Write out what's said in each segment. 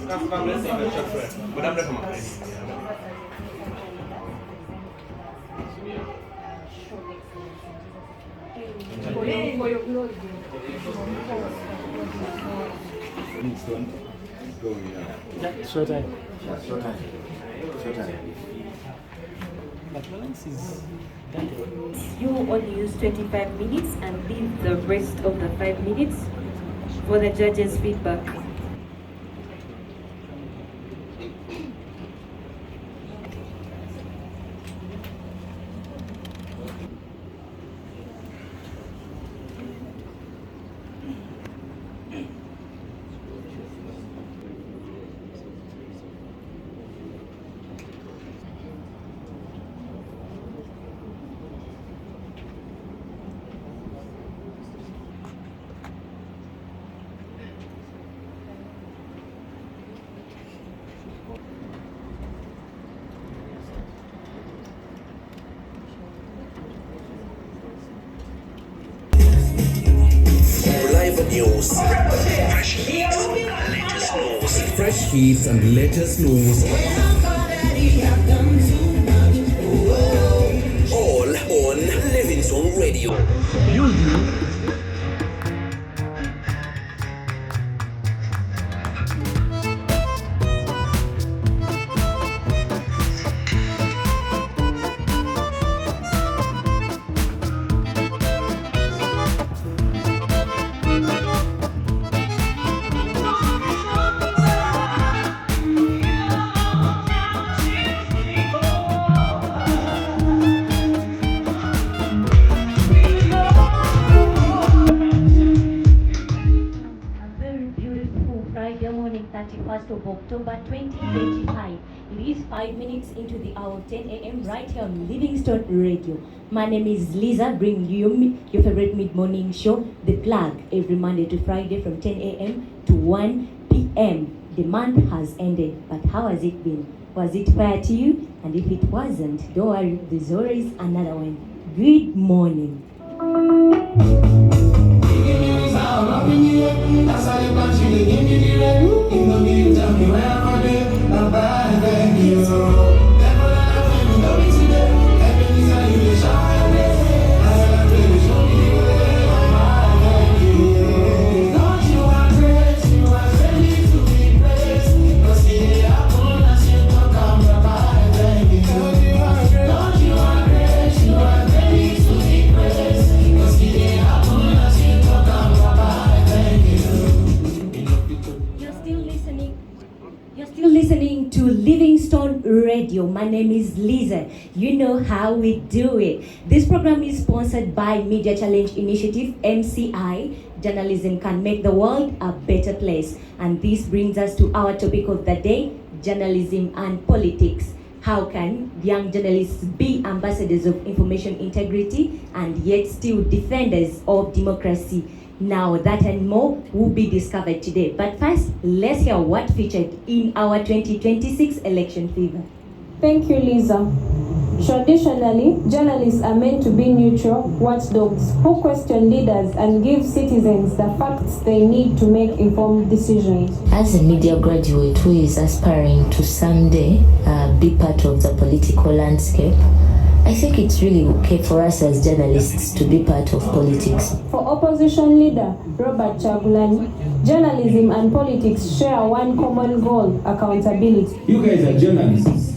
Short time. Yeah, short time. But balance is done. You only use 25 minutes and leave the rest of the 5 minutes for the judge's feedback. News. Fresh hits and latest news. All on LivingStone Radio. Of October 2025. It is 5 minutes into the hour of 10 a.m. right here on LivingStone Radio. My name is Lisa, bringing you your favorite mid-morning show, The Plug, every Monday to Friday from 10 a.m. to 1 p.m. The month has ended, but how has it been? Was it fair to you? And if it wasn't, don't worry, there's always another one. Good morning. Listening to LivingStone Radio. My name is Lisa. You know how we do it. This program is sponsored by Media Challenge Initiative, MCI. Journalism can make the world a better place. And this brings us to our topic of the day, journalism and politics. How can young journalists be ambassadors of information integrity and yet still defenders of democracy? Now that and more will be discovered today. But first, let's hear what featured in our 2026 election fever. Thank you, Lisa. Traditionally, journalists are meant to be neutral watchdogs who question leaders and give citizens the facts they need to make informed decisions. As a media graduate who is aspiring to someday be part of the political landscape, I think it's really okay for us as journalists to be part of politics. For opposition leader Robert Chagulani, journalism and politics share one common goal: accountability. You guys are journalists.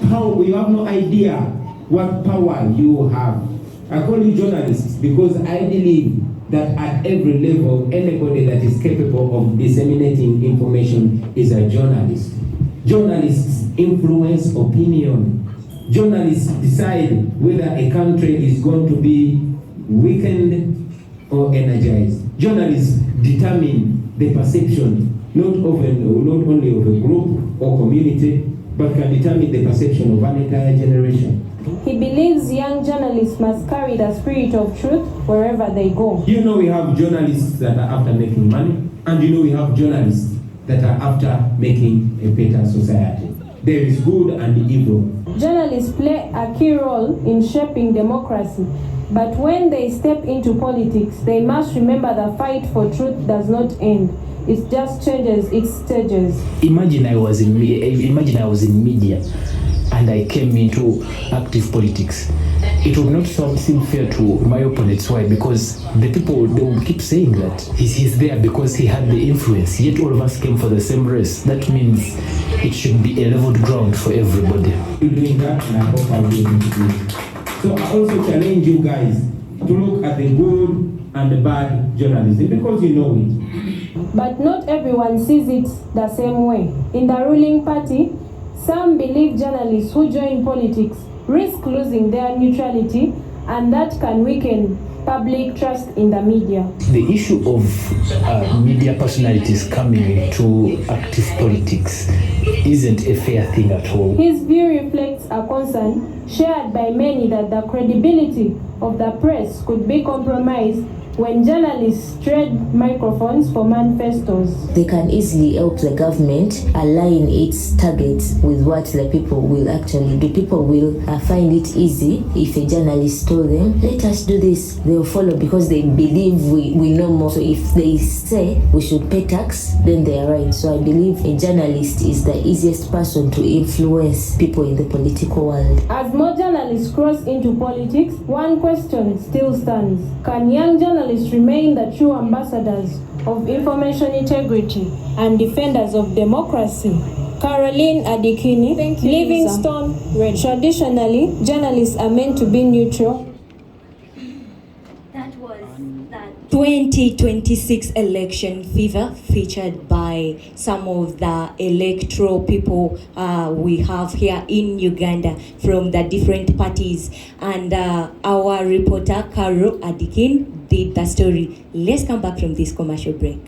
How you have no idea what power you have. I call you journalists because I believe that at every level, anybody that is capable of disseminating information is a journalist. Journalists influence opinion. Journalists decide whether a country is going to be weakened or energized. Journalists determine the perception not only of a group or community, but can determine the perception of an entire generation. He believes young journalists must carry the spirit of truth wherever they go. You know we have journalists that are after making money, and you know we have journalists that are after making a better society. There is good and evil. Journalists play a key role in shaping democracy, but when they step into politics, they must remember the fight for truth does not end. It just changes its stages. Imagine I was in media and I came into active politics. It would not seem fair to my opponents. Why? Because the people, they will keep saying that he's there because he had the influence, yet all of us came for the same race. That means it should be a leveled ground for everybody. You're doing that, and I hope I'll be able to do it. So I also challenge you guys to look at the good and the bad journalism, because you know it. But not everyone sees it the same way. In the ruling party, some believe journalists who join politics risk losing their neutrality, and that can weaken public trust in the media. The issue of media personalities coming into active politics isn't a fair thing at all. His view reflects a concern shared by many that the credibility of the press could be compromised when journalists trade microphones for manifestos. They can easily help the government align its targets with what the people will actually do. People will find it easy if a journalist told them, let us do this. They will follow because they believe we know more. So if they say we should pay tax, then they are right. So I believe a journalist is the easiest person to influence people in the political world. As more journalists cross into politics, one question still stands. Can young journalists remain the true ambassadors of information integrity and defenders of democracy? Caroline Adikini, Livingstone Radio. Traditionally, journalists are meant to be neutral. That was that 2026 election fever featured by some of the electoral people we have here in Uganda from the different parties. And our reporter, Carol Adikin, did the story. Let's come back from this commercial break.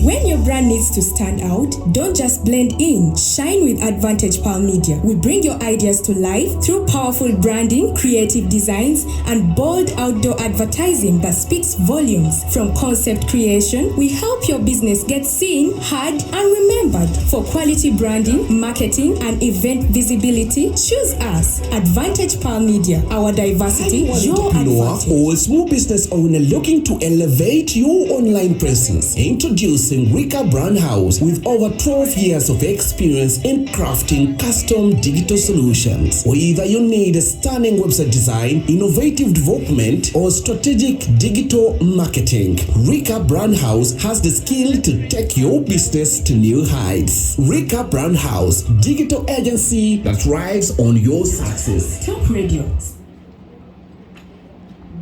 When your brand needs to stand out, don't just blend in. Shine with Advantage Palm Media. We bring your ideas to life through powerful branding, creative designs, and bold outdoor advertising that speaks volumes. From concept creation, we help your business get seen, heard, and remembered. For quality branding, marketing, and event visibility, choose us. Advantage Palm Media. Our diversity, your advantage. Or small business owner looking to elevate your online presence. Introducing Rika Brand House with over 12 years of experience in crafting custom digital solutions. Whether you need a stunning website design, innovative development, or strategic digital marketing, Rika Brand House has the skill to take your business to new heights. Rika Brand House, digital agency that thrives on your success. Top Radio.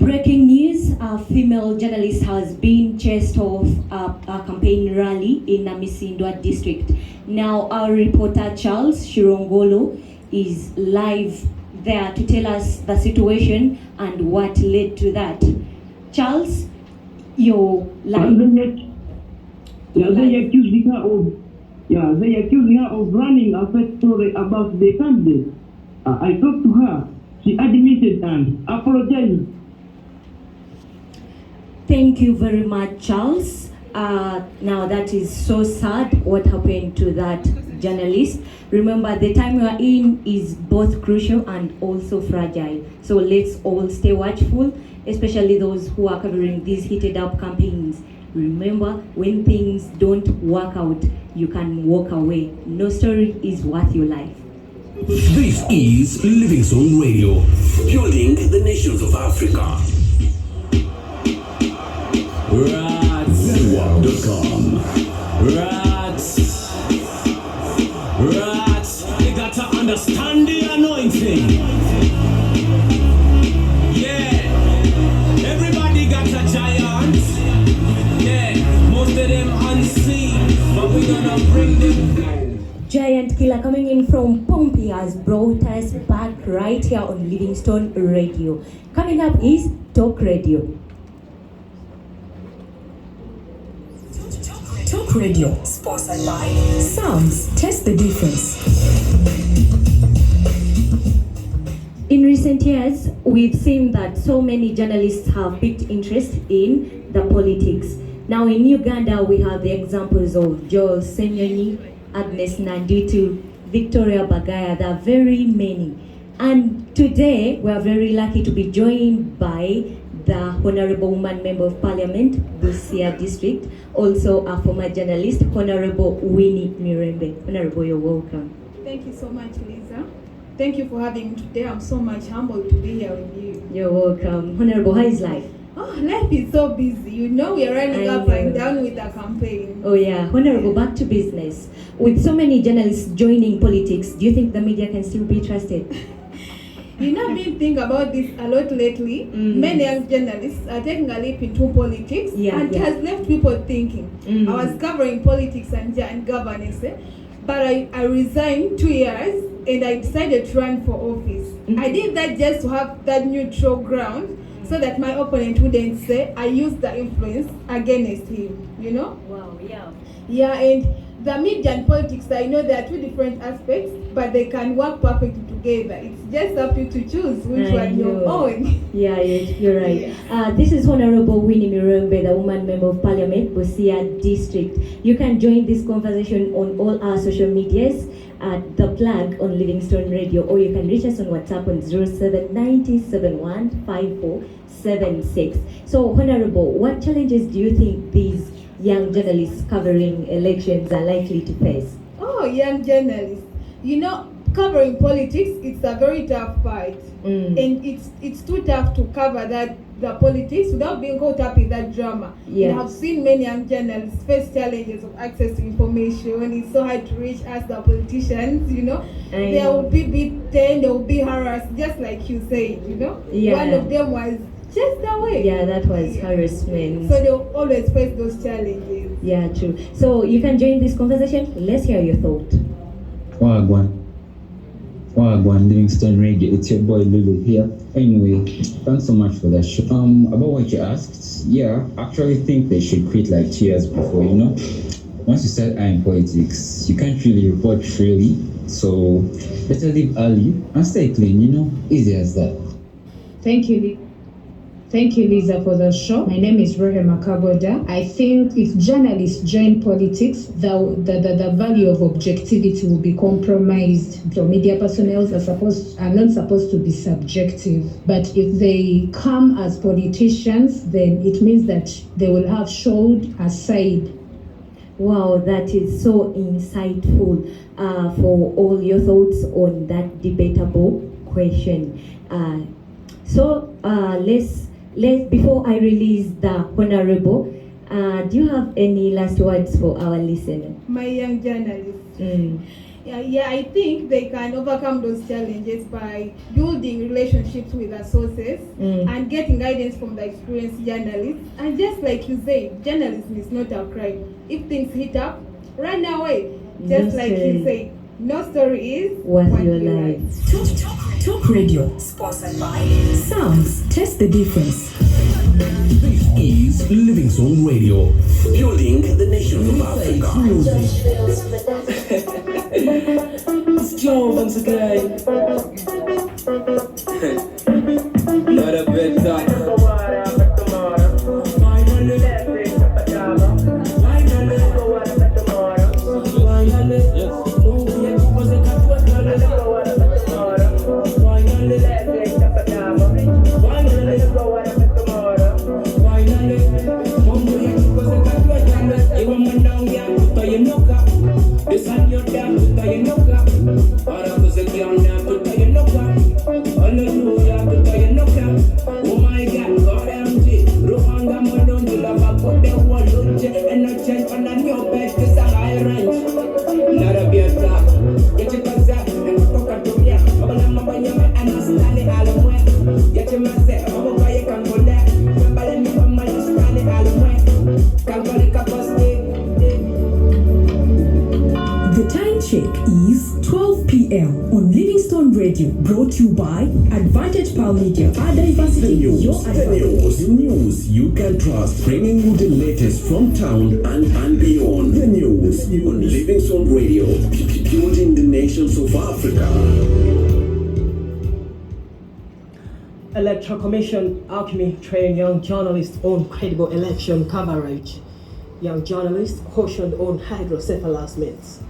Breaking news, a female journalist has been chased off a campaign rally in Namisindwa district. Now our reporter Charles Shirongolo is live there to tell us the situation and what led to that. Charles, you're live. They accused her of running a fake story about the candidate. I talked to her. She admitted and apologized. Thank you very much, Charles. Now that is so sad what happened to that journalist. Remember, the time we are in is both crucial and also fragile. So let's all stay watchful, especially those who are covering these heated up campaigns. Remember, when things don't work out, you can walk away. No story is worth your life. This is LivingStone Radio, building the nations of Africa. Rats.com. Rats. You got to understand the anointing. Yeah. Everybody got a giant. Yeah. Most of them unseen, but we gonna bring them. Giant Killer coming in from Pompey has brought us back right here on LivingStone Radio. Coming up is Talk Radio. Talk Radio, sponsored by Psalms. Test the difference. In recent years, we've seen that so many journalists have picked interest in the politics. Now in Uganda, we have the examples of Joel Senyoni, Agnes Nanditu, Victoria Bagaya. There are very many. And today, we are very lucky to be joined by the Honorable Woman Member of Parliament, Busia District, also a former journalist, Honorable Winnie Mirembe. Honorable, you're welcome. Thank you so much, Lisa. Thank you for having me today. I'm so much humbled to be here with you. You're welcome. Honorable, how is life? Oh, life is so busy. You know, we are running up and down with the campaign. Oh yeah. Honorable, back to business. With so many journalists joining politics, do you think the media can still be trusted? You know, I've been thinking about this a lot lately. Many young journalists are taking a leap into politics, and it has left people thinking. I was covering politics and governance, but I resigned 2 years and I decided to run for office. I did that just to have that neutral ground so that my opponent wouldn't say I used the influence against him, you know? Wow, yeah. Yeah, and the media and politics, I know there are two different aspects, but they can work perfectly together. It's just up to you to choose which one you own. Yeah, you're right. This is Honorable Winnie Mirembe, the Woman Member of Parliament, Busia District. You can join this conversation on all our social medias at The Plug on Livingstone Radio, or you can reach us on WhatsApp on 0790715476. So, Honorable, what challenges do you think these young journalists covering elections are likely to face? Oh, young journalists. You know, covering politics, it's a very tough part. And it's too tough to cover the politics without being caught up in that drama. Yeah. I've seen many young journalists face challenges of access to information. It's so hard to reach us, the politicians, you know. They will be beaten, they will be harassed, just like you said, you know. Yeah. One of them was just away. Yeah, that was harassment. So they'll always face those challenges. Yeah, true. So you can join this conversation. Let's hear your thought. Wagwan, Livingstone Radio. It's your boy Lulu here. Anyway, thanks so much for that show. About what you asked, yeah, I actually think they should quit like 2 years before, you know. Once you start in politics, you can't really report freely, so better leave early and stay clean, you know. Easy as that. Thank you, Lisa, for the show. My name is Rehema Kagoda. I think if journalists join politics, the value of objectivity will be compromised. So media personnel are not supposed to be subjective. But if they come as politicians, then it means that they will have showed a side. Wow, that is so insightful for all your thoughts on that debatable question. Let's before I release the Honorable, do you have any last words for our listener? My young journalists. Yeah, I think they can overcome those challenges by building relationships with their sources and getting guidance from the experienced journalists. And just like you said, journalism is not a crime. If things heat up, run away. Just like you said, no story is what your life. Talk Radio, sponsored by Sounds. Test the difference. This is LivingStone Radio, building the nation of Africa. It's John once again. Not a bit is 12 p.m. on Livingstone Radio, brought to you by Advantage Pal Media. Our diversity, your advantage. The news you can trust, bringing you the latest from town and beyond. The news on Livingstone Radio, building the nations of Africa. Electoral Commission Alchemy train young journalists on credible election coverage. Young journalists cautioned on hydrocephalus myths.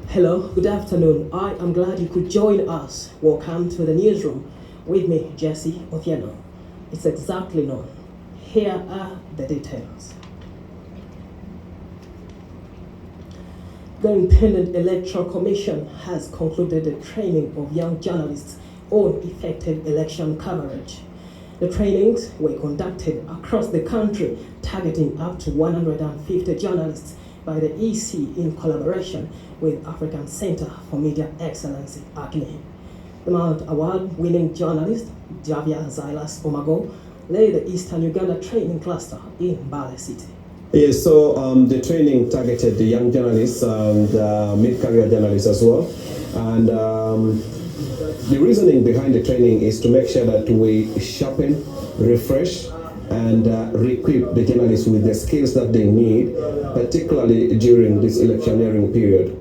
Hello, good afternoon. I am glad you could join us. Welcome to the Newsroom. With me, Jesse Othieno. It's exactly known. Here are the details. The Independent Electoral Commission has concluded the training of young journalists on effective election coverage. The trainings were conducted across the country, targeting up to 150 journalists by the EC in collaboration with African Center for Media Excellence, ACME. The Mount Award-winning journalist, Javia Silas Omago, led the Eastern Uganda Training Cluster in Mbale City. Yes, so the training targeted the young journalists and mid-career journalists as well. And the reasoning behind the training is to make sure that we sharpen, refresh, and re-equip the journalists with the skills that they need, particularly during this electioneering period.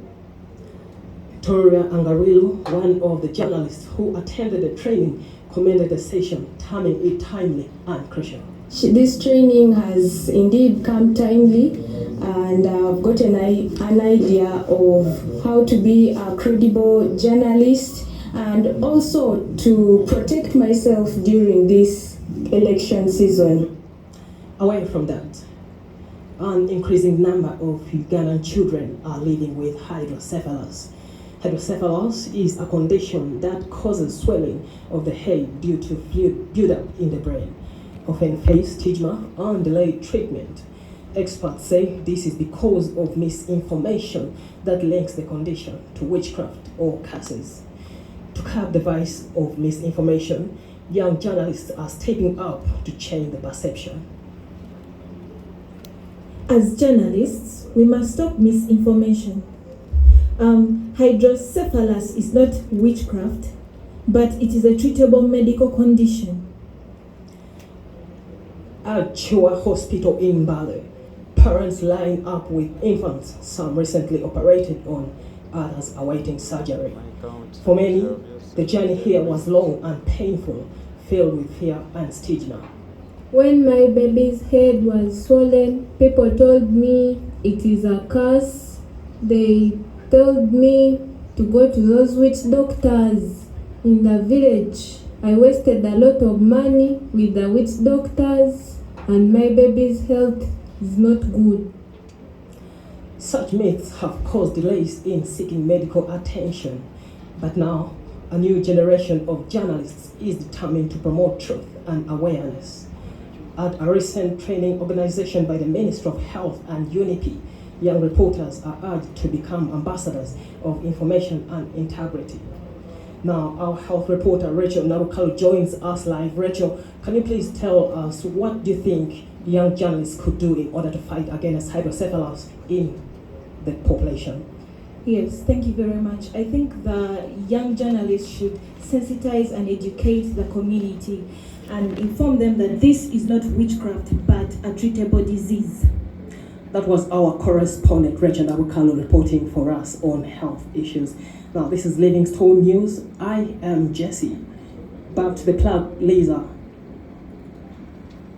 Victoria Angarilu, one of the journalists who attended the training, commended the session, terming it timely and crucial. This training has indeed come timely, and I've gotten an idea of how to be a credible journalist and also to protect myself during this election season. Away from that, an increasing number of Ugandan children are living with hydrocephalus. Hydrocephalus is a condition that causes swelling of the head due to fluid buildup in the brain, often face stigma and delayed treatment. Experts say this is because of misinformation that links the condition to witchcraft or curses. To curb the vice of misinformation, young journalists are stepping up to change the perception. As journalists, we must stop misinformation. Hydrocephalus is not witchcraft, but it is a treatable medical condition. At Chua Hospital in Mbale, parents line up with infants, some recently operated on, others awaiting surgery. For many, the journey here was long and painful, filled with fear and stigma. When my baby's head was swollen, people told me it is a curse. They told me to go to those witch doctors in the village. I wasted a lot of money with the witch doctors, and my baby's health is not good. Such myths have caused delays in seeking medical attention, but now a new generation of journalists is determined to promote truth and awareness. At a recent training organization by the Ministry of Health and UNIP, young reporters are urged to become ambassadors of information and integrity. Now, our health reporter, Rachel Narukalu, joins us live. Rachel, can you please tell us what do you think young journalists could do in order to fight against hydrocephalus in the population? Yes, thank you very much. I think the young journalists should sensitize and educate the community and inform them that this is not witchcraft but a treatable disease. That was our correspondent, Rachel Narukalu, reporting for us on health issues. Now, this is LivingStone News. I am Jesse. Back to the club, Lisa.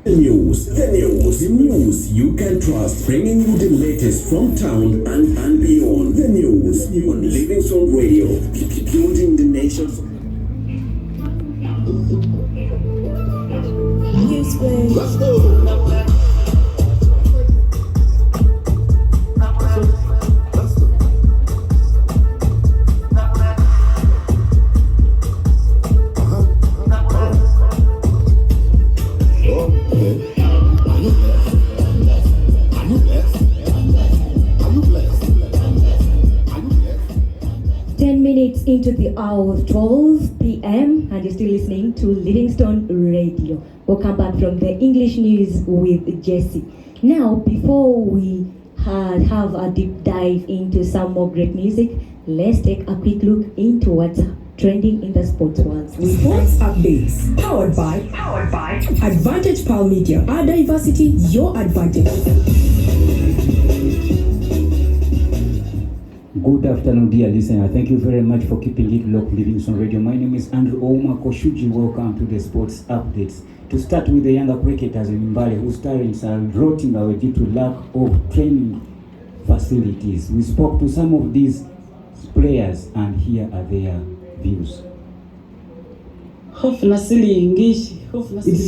The news you can trust, bringing you the latest from town and beyond. The news on LivingStone Radio, building the nation's Newsroom. Let's go. Into the hour of 12 p.m. and you're still listening to LivingStone Radio. Welcome back from the English news with Jesse. Now, before we have a deep dive into some more great music, let's take a quick look into what's trending in the sports world. Sports updates powered by Advantage Pal Media. Our diversity, your advantage. Good afternoon, dear listener. Thank you very much for keeping it locked, LivingStone Radio. My name is Andrew Ouma Koshuji. Welcome to the sports updates. To start with the younger cricketers in Mbale whose talents are rotting away due to lack of training facilities. We spoke to some of these players and here are their views. It's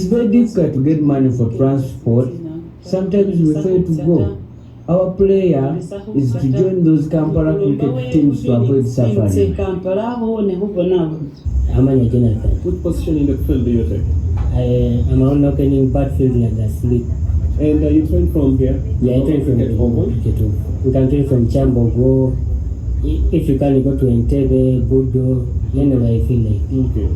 very difficult to get money for transport. Sometimes we fail to go. Our prayer is to join those Kampala cricket teams to avoid suffering. Amanya Jonathan. What position in the field do you take? I'm on opening backfield like a sleep. And you train from here? Yeah, I train from Kitufu. You can train from Chambogo. If you can go to Entebbe, Budo, anywhere I feel like. Okay.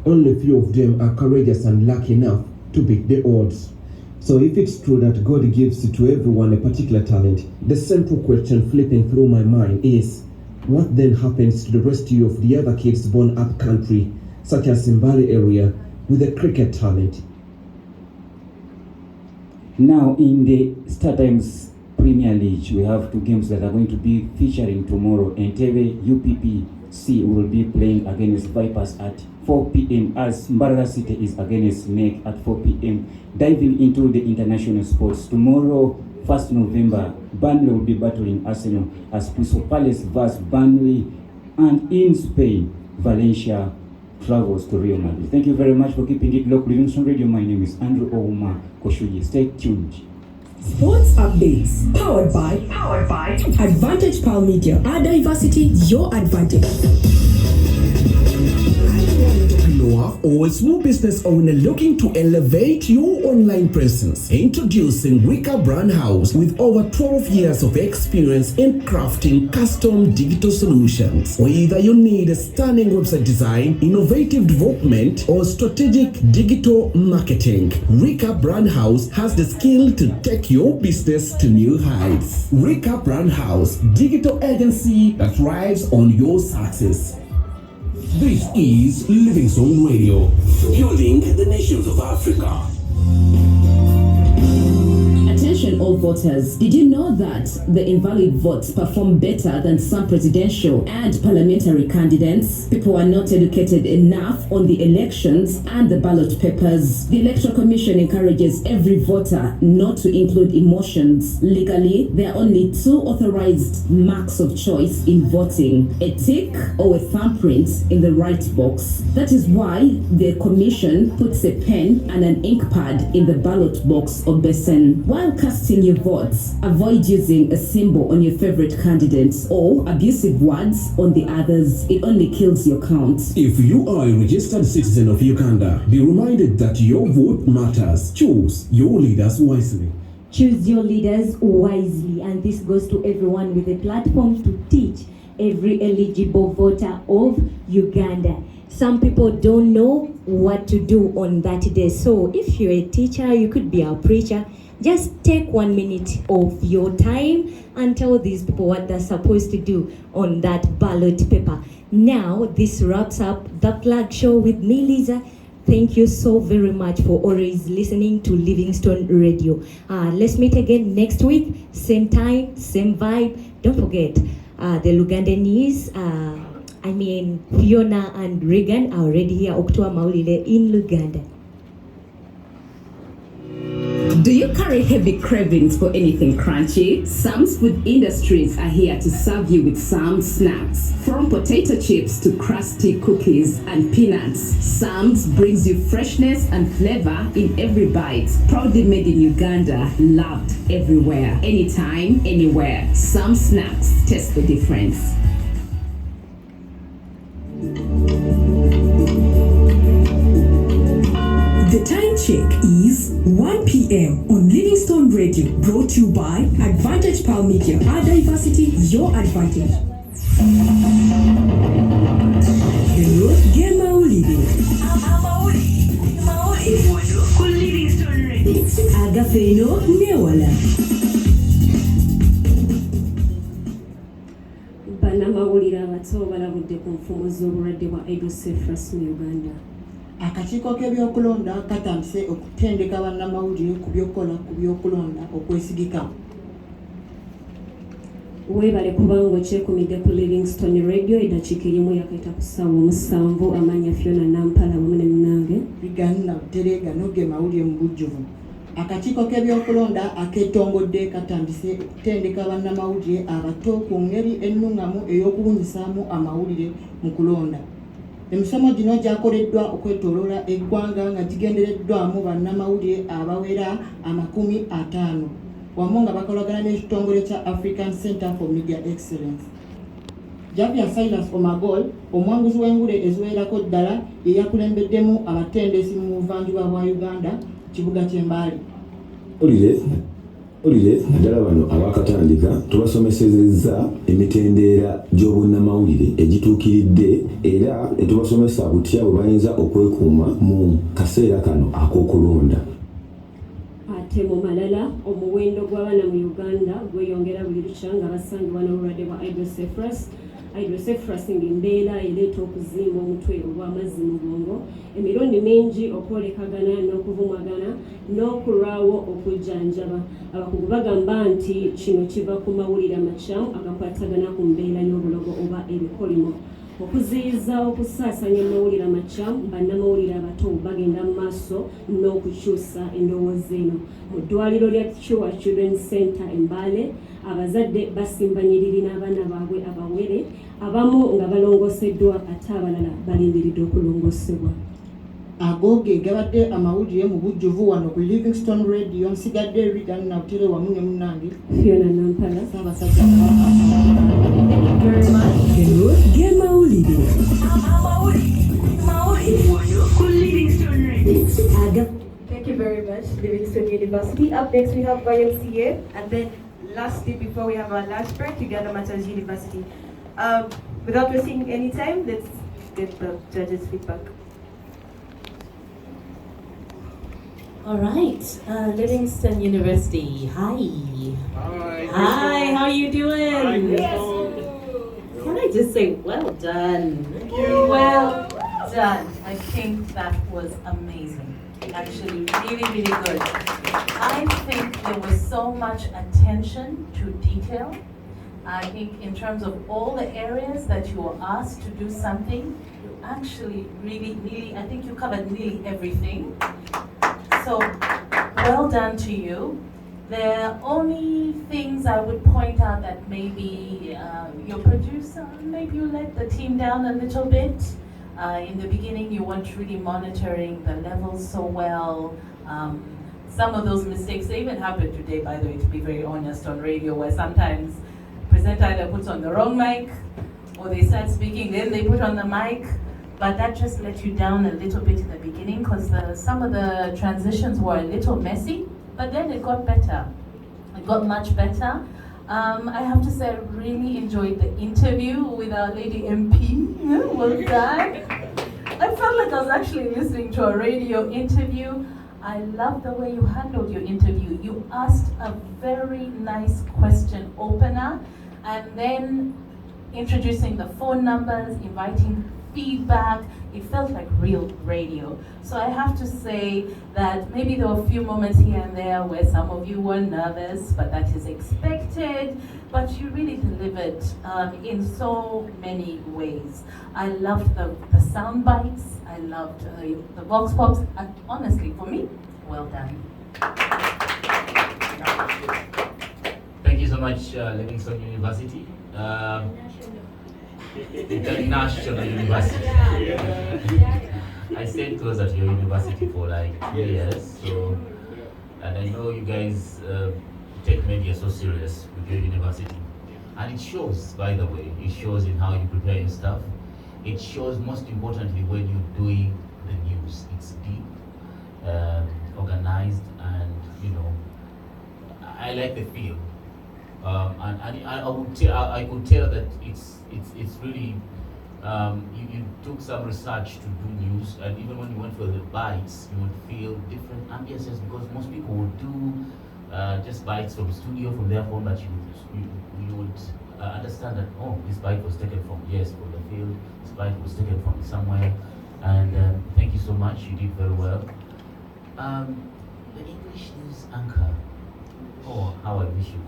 Only few of them are courageous and lucky enough to beat the odds. So if it's true that God gives to everyone a particular talent, the simple question flipping through my mind is, what then happens to the rest of the other kids born up country, such as in Bali area, with a cricket talent? Now in the StarTimes Premier League, we have two games that are going to be featuring tomorrow. Entebbe UPPC will be playing against Vipers at 4 p.m. as Mbarara City is against NEC at 4 p.m. Diving into the international sports, tomorrow, 1st November, Burnley will be battling Arsenal as Crystal Palace vs Burnley, and in Spain, Valencia travels to Real Madrid. Thank you very much for keeping it local. LivingStone Radio, my name is Andrew Ouma Koshuji. Stay tuned. Sports updates powered by Advantage Pal Media. Our diversity, your advantage. Or a small business owner looking to elevate your online presence. Introducing Rika Brand House with over 12 years of experience in crafting custom digital solutions. Whether you need a stunning website design, innovative development, or strategic digital marketing, Rika Brand House has the skill to take your business to new heights. Rika Brand House, digital agency that thrives on your success. This is LivingStone Radio, fueling the nations of Africa. Attention all voters, did you know that the invalid votes perform better than some presidential and parliamentary candidates? People are not educated enough on the elections and the ballot papers. The Electoral Commission encourages every voter not to include emotions. Legally, there are only two authorized marks of choice in voting: a tick or a thumbprint in the right box. That is why the Commission puts a pen and an ink pad in the ballot box or basin. While casting your votes, avoid using a symbol on your favorite candidates or abusive words on the others. It only kills your count. If you are a registered citizen of Uganda, be reminded that your vote matters. Choose your leaders wisely. Choose your leaders wisely, and this goes to everyone with a platform to teach every eligible voter of Uganda. Some people don't know what to do on that day. So if you're a teacher, you could be a preacher, just take 1 minute of your time and tell these people what they're supposed to do on that ballot paper. Now, this wraps up the Flag Show with me, Lisa. Thank you so very much for always listening to LivingStone Radio. Let's meet again next week, same time, same vibe. Don't forget, the Lugandanese, Fiona and Regan are already here, Oktoa Maulile in Luganda. Do you carry heavy cravings for anything crunchy? Sam's Food Industries are here to serve you with Sam's snacks. From potato chips to crusty cookies and peanuts, Sam's brings you freshness and flavor in every bite. Proudly made in Uganda, loved everywhere, anytime, anywhere. Sam's snacks, taste the difference. The time check is 1 p.m. on LivingStone Radio, brought to you by Advantage Pal Media. Our diversity, your advantage. Hello, get Maulidi. LivingStone Radio. Agafeno Newala. Banamawulira abato balabudde ku nfumo z'obulwadde bwa Edocephus mu Uganda. Akakiiko k'ebyokulonda katandise okutendeka bannamawulire ku by'okukola ku by'okulonda okwesigika. Weebale kubanga okyekumidde ku LivingStone Radio eddakiika erimu yakaita ku ssaawa 7 amanya Fiona Nampala wamu ne munnange Biganna Buterega Noge mawulire mu bujjuvu. Akakiiko k'ebyokulonda akeetongodde katandise okutendeka bannamawulire abato ku ngeri ennungamu ey'okubunyisaamu amawulire mu kulonda. emisomo gino gyakoleddwa okwetooloola eggwanga nga gigendereddwamu bannamawulire abawera 50 wamu nga bakolagana n'ekitongole kya African Center for Media Excellence. Javier Silas Omagol, omwanguzi w'engule eziwererako ddala, ye yakulembeddemu abatendesi mu buvanjuba bwa Uganda, kibuga ky'Embaale. Olire ddala bano abakatandika tubasomesezezza emitendera gy'obunnamawulire egituukiridde era etubasomesa butya bwe bayinza okwekuuma mu kaseera kano ak'okulonda. Ate mu malala omuwendo gw'abaana mu Uganda gweyongera buli lukya nga basangibwa n'obulwadde bwa hydrocephalus ng'embeera ereeta okuzimba omutwe ogw'amazzi mu bwongo, emirundi mingi okwolekagana n'okuvumagana n'okulwawo okujjanjaba. Abakugu bagamba nti kino kiva ku mawulire amakyamu agakwatagana ku mbeera y'obulogo oba ebikolimo. Okuziyiza okusaasaanya amawulire amakyamu, bannamawulire abato bagenda mu maaso n'okukyusa endowooza eno. Mu ddwaliro lya Chua Children's Center Embaale, abazadde basimbanyiriri n'abaana baabwe abawere, abamu nga balongoseddwa ate abalala balindiridde okulongosebwa. Ago ge gabadde amawulire mu bujjuvu wano ku Livingstone Radio. Nsigadde Regan Nautere wamu ne munnange Fiona Nampala. Ssaabasajja Thank you very much, Livingstone University. Up next we have YMCA, and then lastly, before we have our last break, Uganda Matters University. Without wasting any time, let's get the judges' feedback. All right, Livingstone University. Hi. Hi. Hi. How are you doing? Yes. Can I just say, well done. Thank you. Well done. I think that was amazing. Actually, really, really good. I think there was so much attention to detail. I think in terms of all the areas that you were asked to do something, you actually really, I think you covered nearly everything. So, well done to you. The only things I would point out that maybe your producer, maybe you let the team down a little bit. In the beginning, you weren't really monitoring the levels so well. Some of those mistakes, they even happened today, by the way, to be very honest, on radio, where sometimes presenter either puts on the wrong mic, or they start speaking, then they put on the mic. But that just let you down a little bit in the beginning, because some of the transitions were a little messy, but then it got better. It got much better. I have to say I really enjoyed the interview with our lady MP. Well done. I felt like I was actually listening to a radio interview. I love the way you handled your interview. You asked a very nice question opener, and then introducing the phone numbers, inviting feedback. It felt like real radio. So I have to say that maybe there were a few moments here and there where some of you were nervous, but that is expected. But you really delivered in so many ways. I loved the sound bites. I loved the vox pops. And honestly, for me, well done. Thank you so much, Livingstone University. International University. I stayed close at your university for like 2 years, so, and I know you guys take media so serious with your university, and it shows, by the way. It shows in how you prepare your stuff. It shows most importantly when you're doing the news. It's deep, organized, and I like the feel. And I could tell that it's really you took some research to do news, and even when you went for the bites, you would feel different ambiances, because most people would do just bites from studio from their phone, but you would understand that, oh, this bite was taken from from the field, this bite was taken from somewhere, and thank you so much. You did very well. The English news anchor. Oh, how I wish you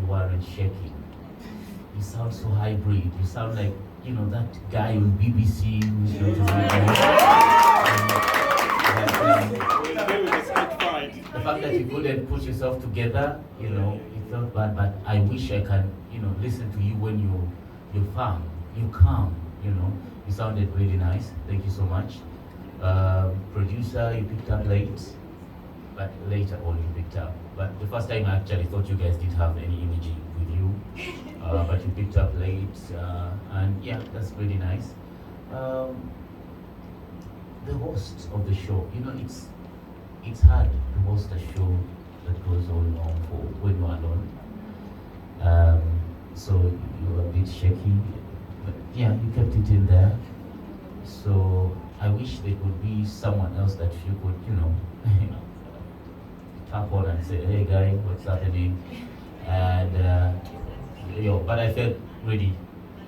weren't shaking. You sound so hybrid. You sound like, that guy on BBC who's the fact that you couldn't put yourself together, it felt bad, but I wish I can, listen to you when you're firm, you're calm, you sounded really nice. Thank you so much. Producer, you picked up late, but later on you picked up. But the first time I actually thought you guys didn't have any energy with you, but you picked up late, and yeah, that's really nice. The host of the show, it's hard to host a show that goes on long for when you're alone. So you were a bit shaky, but yeah, you kept it in there. So I wish there could be someone else that you could, tap on and say, hey guy, what's happening? And but I felt really,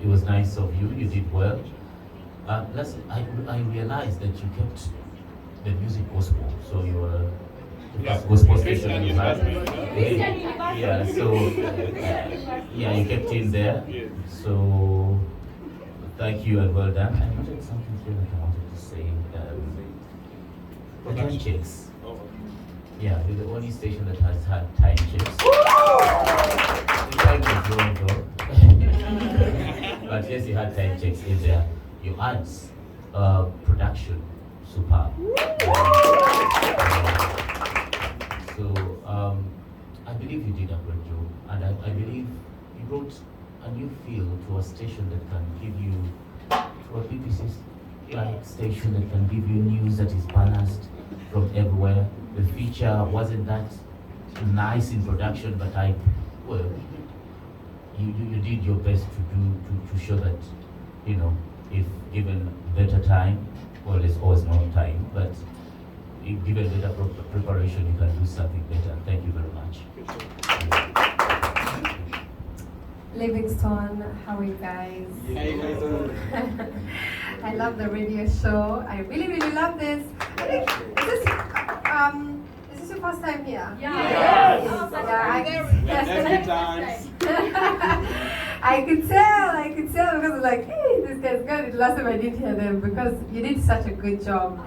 it was nice of you. You did well. I realized that you kept the music gospel, so you were the first gospel station you had. Yeah, so you kept in there. So thank you and well done. I wanted something here that I wanted to say. The time checks. Yeah, we're the only station that has had time checks. The time is wrong though. But yes, you had time checks in there. Your ads, production, superb. So I believe you did a great job, and I believe you brought a new feel to a station that can give you, to a BBC station that can give you news that is balanced from everywhere. The feature wasn't that nice in production, but you did your best to show that, if given better time, well, there's always no time, but if given better preparation, you can do something better. Thank you very much. Livingstone, how are you guys? I love the radio show. I really, really love this. Is this your first time here? Yeah. I could tell because I was like, hey, this guy's good. The last time I did hear them because you did such a good job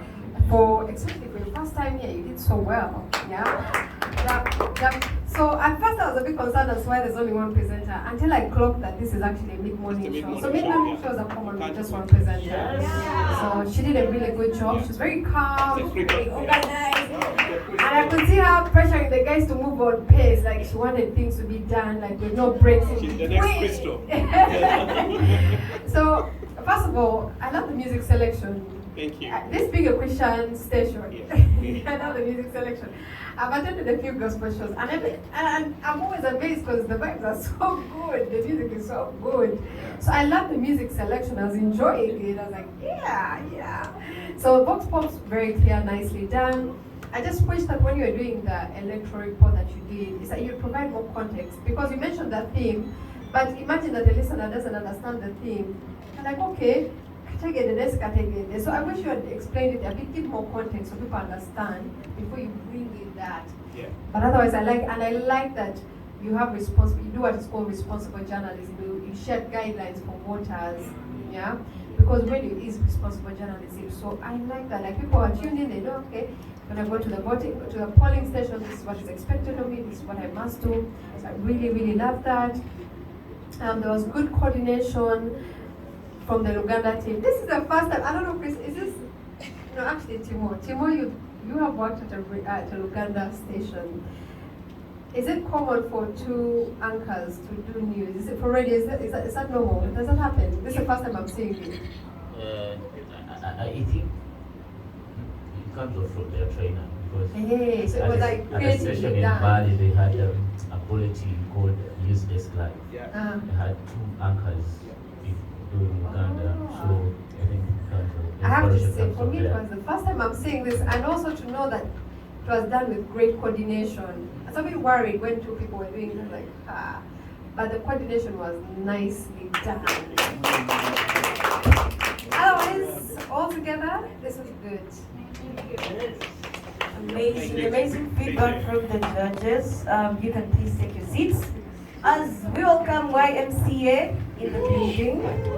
especially for your first time here. You did so well. Yeah. So at first I was a bit concerned as why there's only one presenter until I clocked that this is actually a mid-morning show. So mid-morning shows are common with just one presenter. Yeah. So she did a really good job. She was very calm, very organized. And I could see her pressuring the guys to move on pace. Like she wanted things to be done, like with no breaks. She's the next Crystal. So first of all, I love the music selection. Thank you. This being a Christian station, I love the music selection. I've attended a few gospel shows, and I'm always amazed because the vibes are so good, the music is so good. So I love the music selection, I was enjoying it, I was like, yeah. So Vox Pop's very clear, nicely done. I just wish that when you're doing the electoral report that you did, is that you provide more context, because you mentioned that theme, but imagine that the listener doesn't understand the theme. They're like, okay, so I wish you had explained it a bit, give more context so people understand before you bring in that. Yeah. But otherwise, I like that you have you do what is called responsible journalism. You share guidelines for voters, yeah. Because radio is responsible journalism. So I like that. Like people are tuned in, they know, okay, when I go to the polling station, this is what is expected of me. This is what I must do. So I really, really love that. There was good coordination from the Luganda team. This is the first time, I don't know, Chris, is this, no, actually, Timo, you have worked at a Luganda station. Is it common for two anchors to do news? Is it for radio? Is that normal? Does that happen? This is the first time I'm seeing it. I think it comes from their trainer, because hey, so it was like at a station in Bali, they had a bulletin called News Desk Live. They had two anchors doing Uganda, so I think I have to say, for me, it was the first time I'm seeing this, and also to know that it was done with great coordination. I was a bit worried when two people were doing it, like, but the coordination was nicely done. Otherwise, altogether, this was good. Amazing feedback from the judges. You can please take your seats as we welcome YMCA in the building.